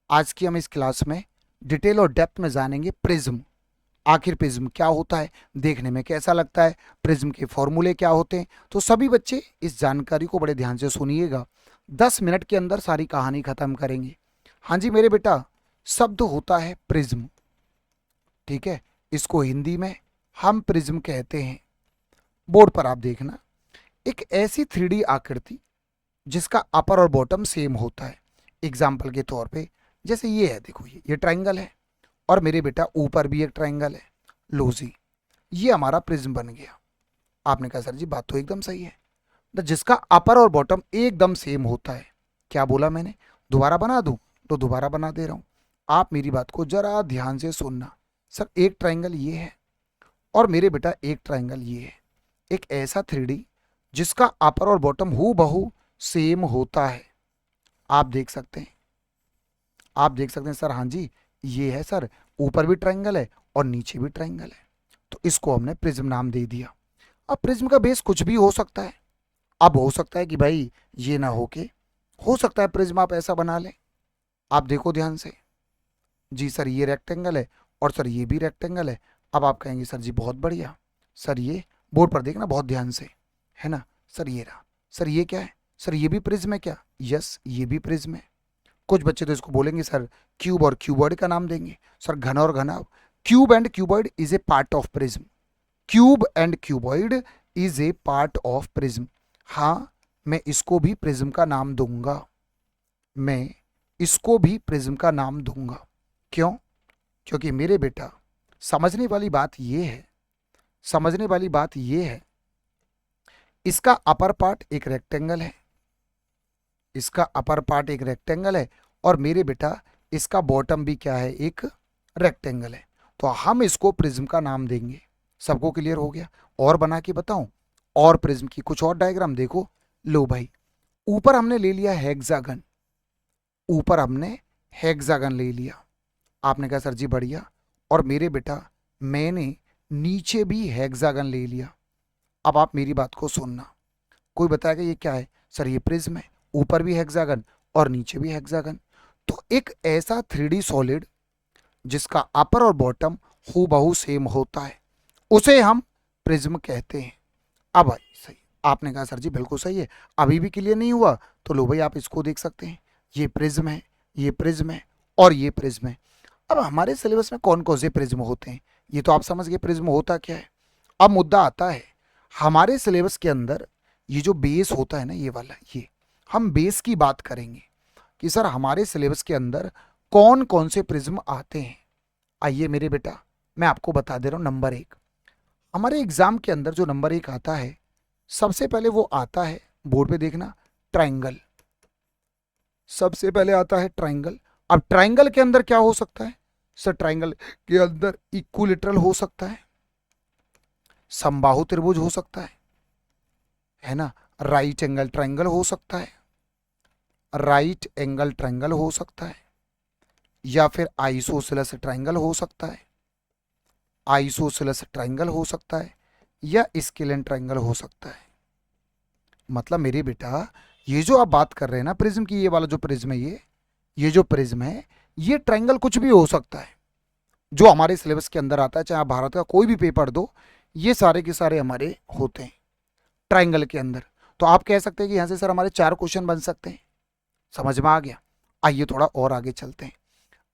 आज की हम इस क्लास में डिटेल और डेप्थ में जानेंगे प्रिज्म। आखिर प्रिज्म क्या होता है, देखने में कैसा लगता है, प्रिज्म के फॉर्मूले क्या होते हैं। तो सभी बच्चे इस जानकारी को बड़े ध्यान से सुनिएगा। 10 मिनट के अंदर सारी कहानी खत्म करेंगे। हाँ जी मेरे बेटा, शब्द होता है प्रिज्म, ठीक है। इसको हिंदी में हम प्रिज्म कहते हैं। बोर्ड पर आप देखना, एक ऐसी 3D आकृति जिसका अपर और बॉटम सेम होता है। एग्जाम्पल के तौर पे जैसे ये है, देखो ये ट्राइंगल है और मेरे बेटा ऊपर भी एक ट्राइंगल है। लो जी, ये हमारा प्रिज्म बन गया। आपने कहा सर जी बात तो एकदम सही है, तो जिसका अपर और बॉटम एकदम सेम होता है। क्या बोला मैंने, दोबारा बना दूं? तो दोबारा बना दे रहा हूं। आप मेरी बात को जरा ध्यान से सुनना। सर एक ट्राइंगल ये है और मेरे बेटा एक ट्राइंगल ये है। एक ऐसा 3D जिसका अपर और बॉटम हू बहू सेम होता है। आप देख सकते हैं, आप देख सकते हैं सर। हाँ जी, ये है सर, ऊपर भी ट्राइंगल है और नीचे भी ट्राइंगल है। तो इसको हमने प्रिज्म नाम दे दिया। अब प्रिज्म का बेस कुछ भी हो सकता है। अब हो सकता है कि भाई ये ना हो सकता है प्रिज्म आप ऐसा बना लें। आप देखो ध्यान से, जी सर ये रेक्टेंगल है और सर ये भी रेक्टेंगल है। अब आप कहेंगे सर जी बहुत बढ़िया। सर ये बोर्ड पर देखना बहुत ध्यान से, है ना। सर ये रहा। सर ये क्या है? सर ये भी प्रिज्म है क्या? यस ये भी प्रिज्म है। कुछ बच्चे तो इसको बोलेंगे सर क्यूब और क्यूबॉइड का नाम देंगे। सर घन और घनाभ, cube and cuboid is a part of prism. Cube and cuboid is a part of prism. हाँ, मैं इसको भी प्रिज्म का नाम दूंगा। मैं इसको भी प्रिज्म का नाम दूंगा। क्यों? क्योंकि मेरे बेटा समझने वाली बात यह है, समझने वाली बात यह है, इसका अपर पार्ट एक रेक्टेंगल है, इसका अपर पार्ट एक रेक्टेंगल है और मेरे बेटा इसका बॉटम भी क्या है, एक रेक्टेंगल है। तो हम इसको प्रिज्म का नाम देंगे। सबको क्लियर हो गया? और बना के बताऊं? और प्रिज्म की कुछ और डायग्राम देखो। लो भाई, ऊपर हमने ले लिया हेक्सागन, ऊपर हमने हेक्सागन ले लिया। आपने कहा सर जी बढ़िया। और मेरे बेटा मैंने नीचे भी हेक्सागन ले लिया। अब आप मेरी बात को सुनना। कोई बताएगा ये क्या है? सर ये प्रिज्म है, ऊपर भी हेक्सागन और नीचे भी हेक्सागन। तो एक ऐसा 3D सॉलिड जिसका अपर और बॉटम हूबहू सेम होता है, उसे हम प्रिज्म कहते हैं। अब भाई सही, आपने कहा सर जी बिल्कुल सही है। अभी भी क्लियर नहीं हुआ? तो लो भाई आप इसको देख सकते हैं। ये प्रिज्म है, ये प्रिज्म है और ये प्रिज्म है। अब हमारे सिलेबस में कौन कौन से प्रिज्म होते हैं ये तो आप समझ गए प्रिज्म होता क्या है। अब मुद्दा आता है, हमारे सिलेबस के अंदर ये जो बेस होता है ना, ये वाला, ये हम बेस की बात करेंगे कि सर हमारे सिलेबस के अंदर कौन कौन से प्रिज्म आते हैं। आइए मेरे बेटा, मैं आपको बता दे रहा हूं। नंबर 1, हमारे एग्जाम के अंदर जो नंबर 1 आता है, सबसे पहले वो आता है, बोर्ड पे देखना, ट्राइंगल। सबसे पहले आता है ट्राइंगल। अब ट्राइंगल के अंदर क्या हो सकता है? सर ट्राइंगल के अंदर इक्विलेटरल हो सकता है, समबाहु त्रिभुज हो सकता है ना। राइट एंगल ट्राइंगल हो सकता है, राइट एंगल ट्राइंगल हो सकता है, या फिर आइसोसेलेस ट्राइंगल हो सकता है, आइसोसेलेस ट्राइंगल हो सकता है, या स्केलेन ट्राइंगल हो सकता है। मतलब मेरे बेटा ये जो आप बात कर रहे हैं ना प्रिज्म की, ये वाला जो प्रिज्म है, ये जो प्रिज्म है, ये ट्राइंगल कुछ भी हो सकता है जो हमारे सिलेबस के अंदर आता है। चाहे आप भारत का कोई भी पेपर दो, ये सारे के सारे हमारे होते हैं ट्राइंगल के अंदर। तो आप कह सकते हैं कि यहाँ से सर हमारे 4 क्वेश्चन बन सकते हैं। समझ में आ गया? आइए थोड़ा और आगे चलते हैं।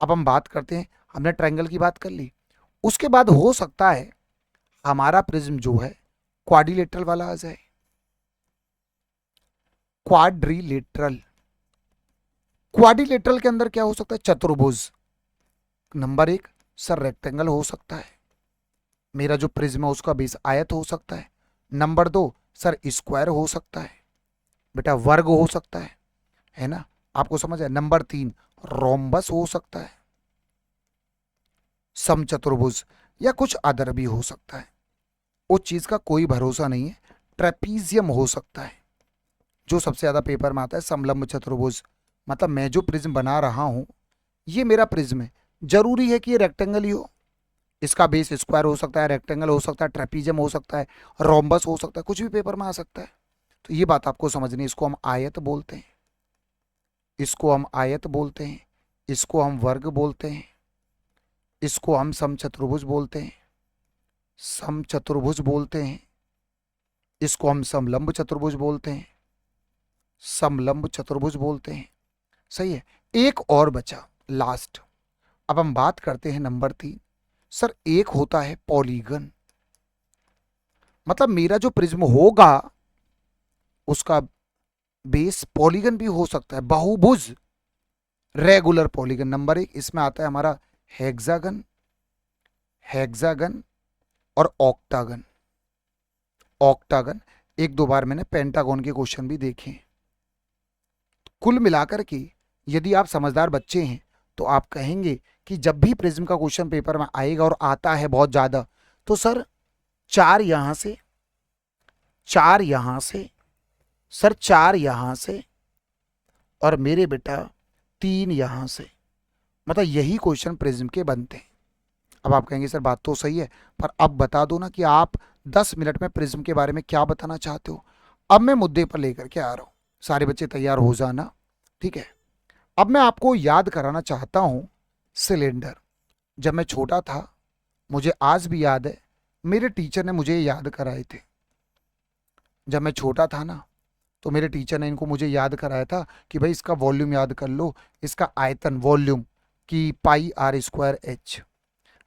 अब हम बात करते हैं, हमने ट्राइंगल की बात कर ली, उसके बाद हो सकता है हमारा प्रिज्म जो है क्वाड्रिलेटरल वाला आ जाए। क्वाड्रिलेटरल, क्वाड्रिलेटरल के अंदर क्या हो सकता है? चतुर्भुज। नंबर 1 सर रेक्टेंगल हो सकता है, मेरा जो प्रिज्म है उसका बेस आयत हो सकता है। नंबर 2 सर स्क्वायर हो सकता है, बेटा वर्ग हो सकता है ना। आपको समझ है? नंबर 3 रोम्बस हो सकता है, समचतुर्भुज, या कुछ अदर भी हो सकता है। उस चीज का कोई भरोसा नहीं है। ट्रेपीजियम हो सकता है, जो सबसे ज्यादा पेपर में आता है, समलंब चतुर्भुज। मतलब मैं जो प्रिज्म बना रहा हूं, ये मेरा प्रिज्म है, जरूरी है कि ये रेक्टेंगल ही हो। इसका बेस स्क्वायर हो सकता है, रेक्टेंगल हो सकता है, ट्रेपीजियम हो सकता है, रोम्बस हो सकता है, कुछ भी पेपर में आ सकता है। तो ये बात आपको समझनी है। इसको हम आयत बोलते हैं, इसको हम आयत बोलते हैं। इसको हम वर्ग बोलते हैं, इसको हम समचतुर्भुज बोलते हैं, समचतुर्भुज बोलते हैं, इसको हम समलंब चतुर्भुज बोलते हैं, समलंब चतुर्भुज बोलते हैं। सही है। एक और बचा लास्ट। अब हम बात करते हैं नंबर 3। सर एक होता है पॉलीगन, मतलब मेरा जो प्रिज्म होगा उसका बेस पॉलीगन भी हो सकता है, बहुभुज, रेगुलर पॉलीगन। नंबर 1 इसमें आता है हमारा हेक्सागन, हेक्सागन और ऑक्टागन। ऑक्टागन, एक दो बार मैंने पेंटागन के क्वेश्चन भी देखे हैं। कुल मिलाकर के यदि आप समझदार बच्चे हैं तो आप कहेंगे कि जब भी प्रिज्म का क्वेश्चन पेपर में आएगा और आता है बहुत ज्यादा, तो सर 4 यहां से, 4 यहां से, सर 4 यहां से, और मेरे बेटा 3 यहां से, मतलब यही क्वेश्चन प्रिज्म के बनते हैं। अब आप कहेंगे सर बात तो सही है, पर अब बता दो ना कि आप 10 मिनट में प्रिज्म के बारे में क्या बताना चाहते हो। अब मैं मुद्दे पर लेकर के आ रहा हूं, सारे बच्चे तैयार हो जाना, ठीक है। अब मैं आपको याद कराना चाहता हूं सिलेंडर। जब मैं छोटा था, मुझे आज भी याद है, मेरे टीचर ने मुझे याद कराए थे। जब मैं छोटा था ना, तो मेरे टीचर ने इनको मुझे याद कराया था कि भाई इसका वॉल्यूम याद कर लो, इसका आयतन वॉल्यूम की पाई आर स्क्वायर एच।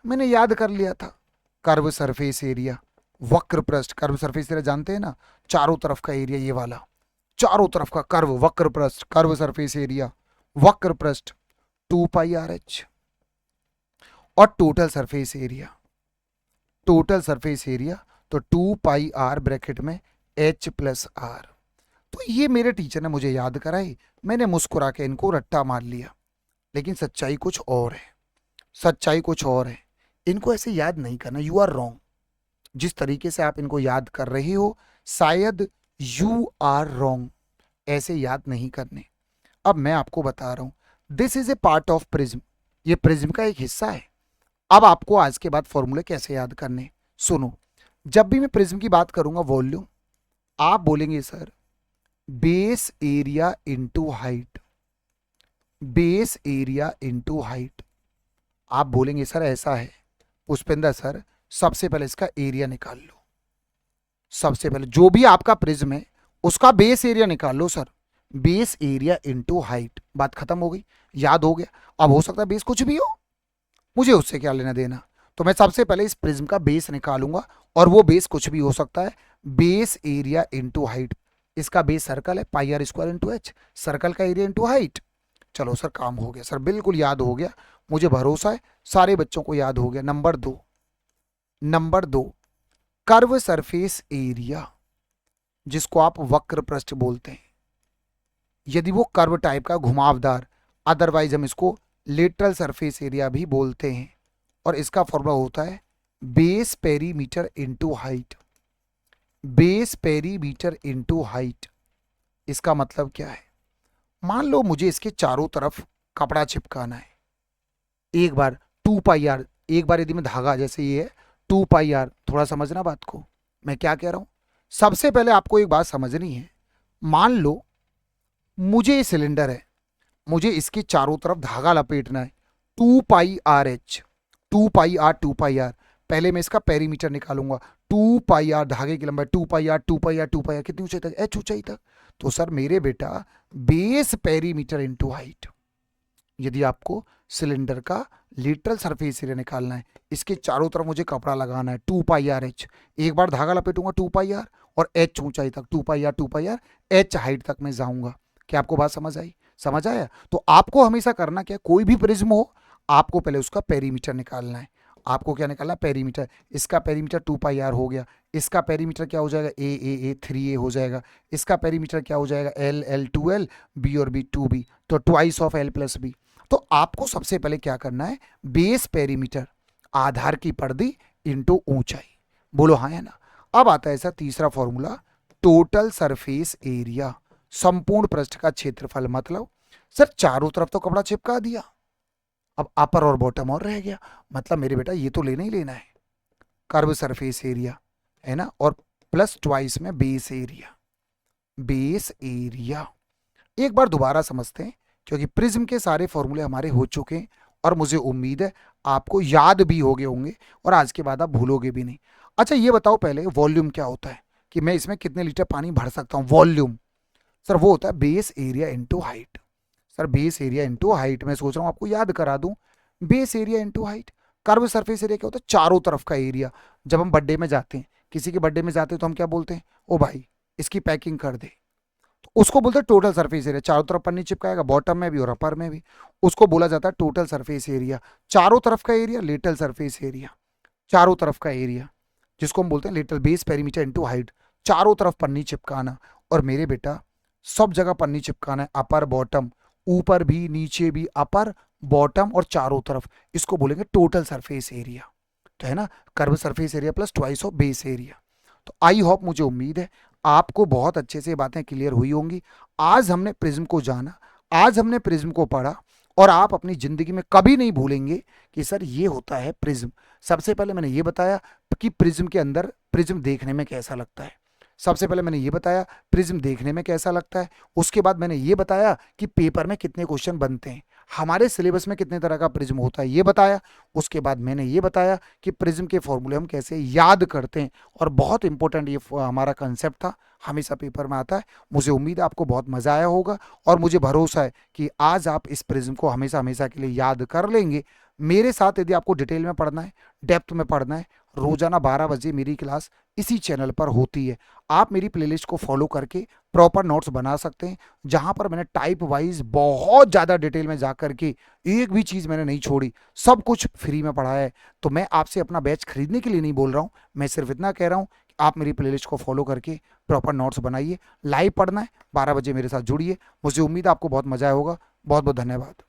मैंने याद कर लिया था। कर्व सरफेस एरिया, वक्र पृष्ठ, कर्व सरफेस एरिया जानते हैं ना, चारों तरफ का एरिया ये वाला, चारों तरफ का कर्व, वक्र पृष्ठ, कर्व सरफेस एरिया, वक्र पृष्ठ 2 पाई आर एच। और total surface area, total surface area तो 2 पाई आर ब्रैकेट में एच प्लस आर। तो ये मेरे टीचर ने मुझे याद कराई, मैंने मुस्कुरा के इनको रट्टा मार लिया। लेकिन सच्चाई कुछ और है, सच्चाई कुछ और है। इनको ऐसे याद नहीं करना, यू आर रॉन्ग। जिस तरीके से आप इनको याद कर रहे हो, शायद यू आर रॉन्ग, ऐसे याद नहीं करने। अब मैं आपको बता रहा हूं, this is a part of prism, ये प्रिज्म का एक हिस्सा है। अब आपको आज के बाद फॉर्मूले कैसे याद करने, सुनो। जब भी मैं प्रिज्म की बात करूंगा वॉल्यूम, आप बोलेंगे sir base area into height, base area into height. आप बोलेंगे सर ऐसा है पुष्पेंद्र सर, सबसे पहले इसका एरिया निकाल लो। सबसे पहले जो भी आपका प्रिज्म है उसका बेस एरिया निकाल लो sir, base area into height. बात खत्म हो गई, याद हो गया। अब हो सकता है बेस कुछ भी हो, मुझे उससे क्या लेना देना। तो मैं सबसे पहले इस प्रिज्म का बेस निकालूंगा, और वो बेस कुछ भी हो सकता है। बेस एरिया इंटू हाइट, इसका बेस सर्कल है, pi r square into h, circle का एरिया इंटू हाइट। चलो सर काम हो गया सर, बिल्कुल याद हो गया, मुझे भरोसा है सारे बच्चों को याद हो गया। Number 2, number 2 curve surface area, जिसको आप वक्र पृष्ठ बोलते हैं, यदि वो कर्व टाइप का घुमावदार, अदरवाइज हम इसको लेटरल सरफेस एरिया भी बोलते हैं। और इसका फॉर्मूला होता है base perimeter into height, base perimeter into height. इसका मतलब क्या है, मान लो मुझे इसके चारों तरफ कपड़ा चिपकाना है। एक बार 2 पाई आर, एक बार यदि मैं धागा, जैसे ये है 2 पाई आर, थोड़ा समझना बात को, मैं क्या कह रहा हूं। सबसे पहले आपको एक बात समझनी है, मान लो मुझे ये सिलेंडर है, मुझे इसके चारों तरफ धागा लपेटना है, 2 pi r h, 2 pi r, 2 pi r. पहले मैं इसका पेरीमीटर निकालूंगा, 2 पाई आर धागे की लंबाई, 2 pi r, 2 pi r, 2 pi r, कितनी ऊंचाई तक, एच ऊंचाई तक। तो सर मेरे बेटा बेस पेरीमीटर इंटू हाइट, यदि आपको सिलेंडर का लेटरल सरफेस एरिया निकालना है, इसके चारों तरफ मुझे कपड़ा लगाना है, 2 पाई आर एच, एक बार धागा लपेटूंगा 2 पाई आर, और एच ऊंचाई तक 2 pi r, 2 pi r, h height तक मैं जाऊंगा। क्या आपको बात समझ आई, समझ आया। तो आपको हमेशा करना क्या, कोई भी प्रिज्म हो, आपको पहले उसका पेरीमीटर निकालना है। आपको क्या निकालना, पेरीमीटर। इसका पेरीमीटर 2 पाई आर हो गया, इसका पेरीमीटर क्या हो जाएगा, ए 3a हो जाएगा। इसका पेरीमीटर क्या हो जाएगा, एल 2l, बी और बी 2b, तो twice of L plus B. तो आपको सबसे पहले क्या करना है, बेस पेरीमीटर, आधार की परिधि इंटू ऊंचाई। बोलो हाँ है ना। अब आता है ऐसा तीसरा फॉर्मूला, टोटल सरफेस एरिया, संपूर्ण पृष्ठ का क्षेत्रफल। मतलब सर चारों तरफ तो कपड़ा चिपका दिया, अब अपर और बॉटम और रह गया, मतलब मेरे बेटा ये तो लेना ही लेना है, कर्व सरफेस एरिया है ना, और प्लस ट्वाइस में बेस एरिया, बेस एरिया। एक बार दोबारा समझते हैं क्योंकि प्रिज्म के सारे फॉर्मूले हमारे हो चुके हैं और मुझे उम्मीद है आपको याद भी हो गए होंगे और आज के बाद आप भूलोगे भी नहीं। अच्छा ये बताओ पहले वॉल्यूम क्या होता है, कि मैं इसमें कितने लीटर पानी भर सकता हूँ। वॉल्यूम सर वो होता है base area into height. Sir base area into height, मैं सोच रहा हूँ आपको याद करा दूं, base area into height. Curve surface area क्या होता है, चारों तरफ का एरिया। जब हम बर्थडे में जाते हैं, किसी के बर्थडे में जाते हैं तो हम क्या बोलते हैं, ओ भाई इसकी पैकिंग कर दे, तो उसको बोलते हैं टोटल सरफेस एरिया। चारों तरफ पन्नी चिपकाएगा, बॉटम में भी और अपर में भी, उसको बोला जाता है टोटल सरफेस एरिया। चारों तरफ का एरिया लेटरल सरफेस एरिया, चारों तरफ का एरिया जिसको हम बोलते हैं lateral base perimeter into height. चारों तरफ पन्नी चिपकाना, और मेरे बेटा सब जगह पन्नी चिपकाना है, अपर बॉटम, ऊपर भी नीचे भी, अपर बॉटम और चारों तरफ, इसको बोलेंगे टोटल सरफेस एरिया। तो है ना, curve surface area plus twice of base area. तो आई होप, मुझे उम्मीद है आपको बहुत अच्छे से बातें क्लियर हुई होंगी। आज हमने प्रिज्म को जाना, आज हमने प्रिज्म को पढ़ा, और आप अपनी जिंदगी में कभी नहीं भूलेंगे कि सर ये होता है प्रिज्म। सबसे पहले मैंने ये बताया कि प्रिज्म के अंदर प्रिज्म देखने में कैसा लगता है। सबसे पहले मैंने ये बताया प्रिज्म देखने में कैसा लगता है। उसके बाद मैंने ये बताया कि पेपर में कितने क्वेश्चन बनते हैं, हमारे सिलेबस में कितने तरह का प्रिज्म होता है ये बताया। उसके बाद मैंने ये बताया कि प्रिज्म के फॉर्मूले हम कैसे याद करते हैं, और बहुत इंपॉर्टेंट ये हमारा कंसेप्ट था, हमेशा पेपर में आता है। मुझे उम्मीद है आपको बहुत मजा आया होगा, और मुझे भरोसा है कि आज आप इस प्रिज्म को हमेशा हमेशा के लिए याद कर लेंगे। मेरे साथ यदि आपको डिटेल में पढ़ना है, डेप्थ में पढ़ना है, रोजाना 12 बजे मेरी क्लास इसी चैनल पर होती है। आप मेरी प्लेलिस्ट को फॉलो करके प्रॉपर नोट्स बना सकते हैं, जहां पर मैंने टाइप वाइज बहुत ज़्यादा डिटेल में जा करके एक भी चीज़ मैंने नहीं छोड़ी, सब कुछ फ्री में पढ़ाया है। तो मैं आपसे अपना बैच खरीदने के लिए नहीं बोल रहा हूँ, मैं सिर्फ इतना कह रहा हूँ कि आप मेरी प्लेलिस्ट को फॉलो करके प्रॉपर नोट्स बनाइए। लाइव पढ़ना है 12 बजे मेरे साथ जुड़िए। मुझे उम्मीद है आपको बहुत मजा आया होगा। बहुत बहुत धन्यवाद।